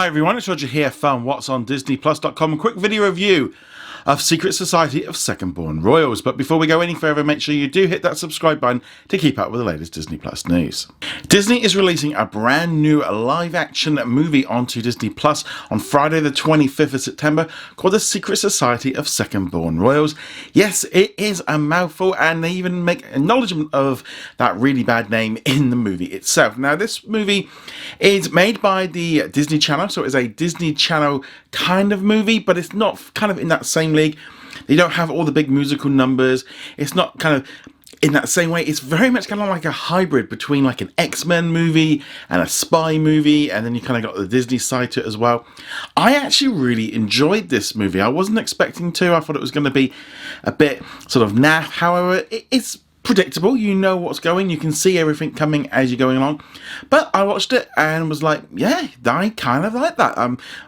Hi everyone, it's Roger here from What's on DisneyPlus.com. A quick video review of Secret Society of Second-Born Royals. But before we go any further, make sure you do hit that subscribe button to keep up with the latest Disney Plus news. Disney is releasing a brand new live-action movie onto Disney Plus on Friday the 25th of September called The Secret Society of Second-Born Royals. Yes, it is a mouthful, and they even make acknowledgement of that really bad name in the movie itself. Now, this movie is made by the Disney Channel, so it's a Disney Channel kind of movie, but it's not kind of in that same league. They don't have all the big musical numbers. It's not kind of in that same way. It's very much kind of like a hybrid between like an X-Men movie and a spy movie, and then you kind of got the Disney side to it as well. I actually really enjoyed this movie. I wasn't expecting to. I thought it was going to be a bit sort of naff. However, it's predictable. You know what's going. You can see everything coming as you're going along. But I watched it and was like, yeah, I kind of like that.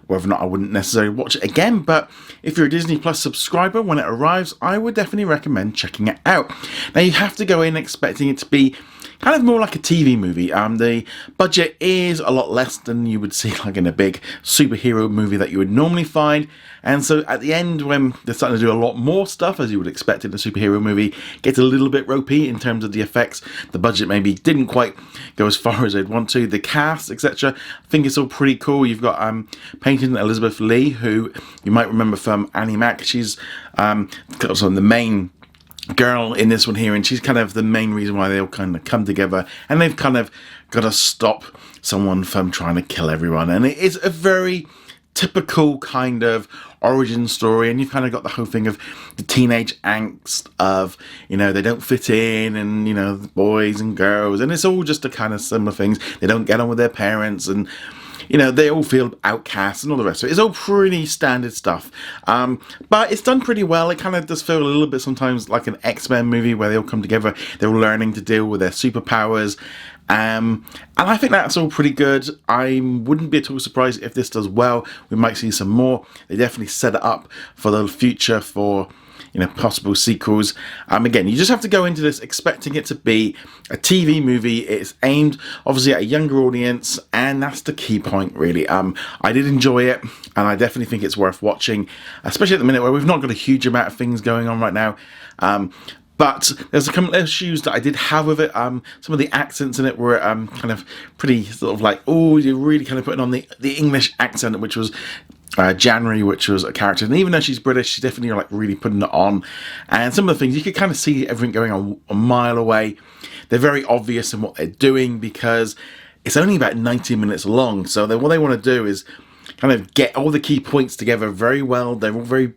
Whether or not I wouldn't necessarily watch it again, but if you're a Disney Plus subscriber, when it arrives, I would definitely recommend checking it out. Now, you have to go in expecting it to be kind of more like a TV movie. The budget is a lot less than you would see like in a big superhero movie that you would normally find. And so at the end, when they're starting to do a lot more stuff, as you would expect in a superhero movie, it gets a little bit ropey in terms of the effects. The budget maybe didn't quite go as far as they'd want to. The cast, etc. I think it's all pretty cool. You've got painting Elizabeth Lee, who you might remember from Annie Mac. She's also the main girl in this one here, and she's kind of the main reason why they all kind of come together, and they've kind of got to stop someone from trying to kill everyone. And it is a very typical kind of origin story, and you've kind of got the whole thing of the teenage angst of, you know, they don't fit in, and, you know, boys and girls, and it's all just the kind of similar things. They don't get on with their parents, and, you know, they all feel outcasts and all the rest of it. It's all pretty standard stuff. But it's done pretty well. It kind of does feel a little bit sometimes like an X-Men movie where they all come together. They're all learning to deal with their superpowers. And I think that's all pretty good. I wouldn't be at all surprised if this does well. We might see some more. They definitely set it up for the future for, you know, possible sequels. Again, you just have to go into this expecting it to be a TV movie. It's aimed obviously at a younger audience, and that's the key point, really. I did enjoy it, and I definitely think it's worth watching, especially at the minute where we've not got a huge amount of things going on right now. But there's a couple of issues that I did have with it. Some of the accents in it were kind of pretty sort of like, oh, you're really kind of putting on the English accent, which was January, which was a character, and even though she's British, she's definitely like really putting it on. And some of the things you could kind of see everything going on a mile away. They're very obvious in what they're doing because it's only about 90 minutes long. So what they want to do is kind of get all the key points together very well. They're all very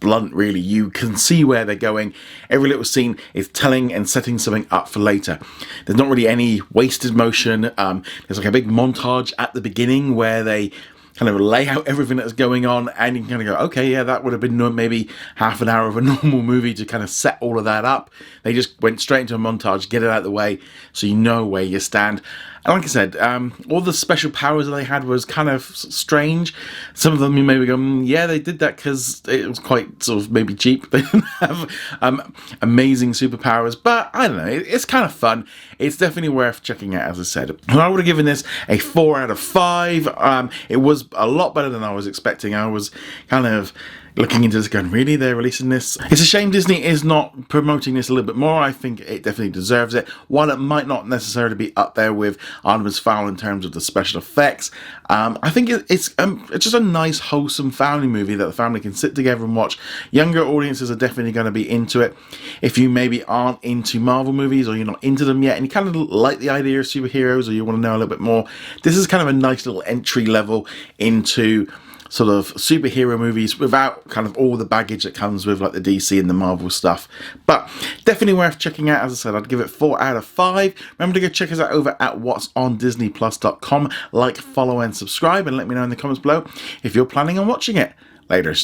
blunt, really. You can see where they're going. Every little scene is telling and setting something up for later. There's not really any wasted motion. There's like a big montage at the beginning where they kind of lay out everything that's going on, and you can kind of go, okay, yeah, that would have been maybe half an hour of a normal movie to kind of set all of that up. They just went straight into a montage, get it out of the way, so you know where you stand. And like I said, all the special powers that they had was kind of strange. Some of them you maybe go, yeah, they did that because it was quite sort of maybe cheap. They didn't have amazing superpowers, but I don't know, it's kind of fun. It's definitely worth checking out, as I said. And I would have given this a 4 out of 5. It was a lot better than I was expecting. I was kind of looking into this going, really, they're releasing this? It's a shame Disney is not promoting this a little bit more. I think it definitely deserves it. While it might not necessarily be up there with Artemis Fowl in terms of the special effects, I think it's just a nice, wholesome family movie that the family can sit together and watch. Younger audiences are definitely going to be into it. If you maybe aren't into Marvel movies, or you're not into them yet, and you kind of like the idea of superheroes, or you want to know a little bit more, this is kind of a nice little entry level into sort of superhero movies without kind of all the baggage that comes with like the DC and the Marvel stuff. But definitely worth checking out. As I said, I'd give it 4 out of 5. Remember to go check us out over at whatsondisneyplus.com. Like, follow and subscribe, and let me know in the comments below if you're planning on watching it. Later.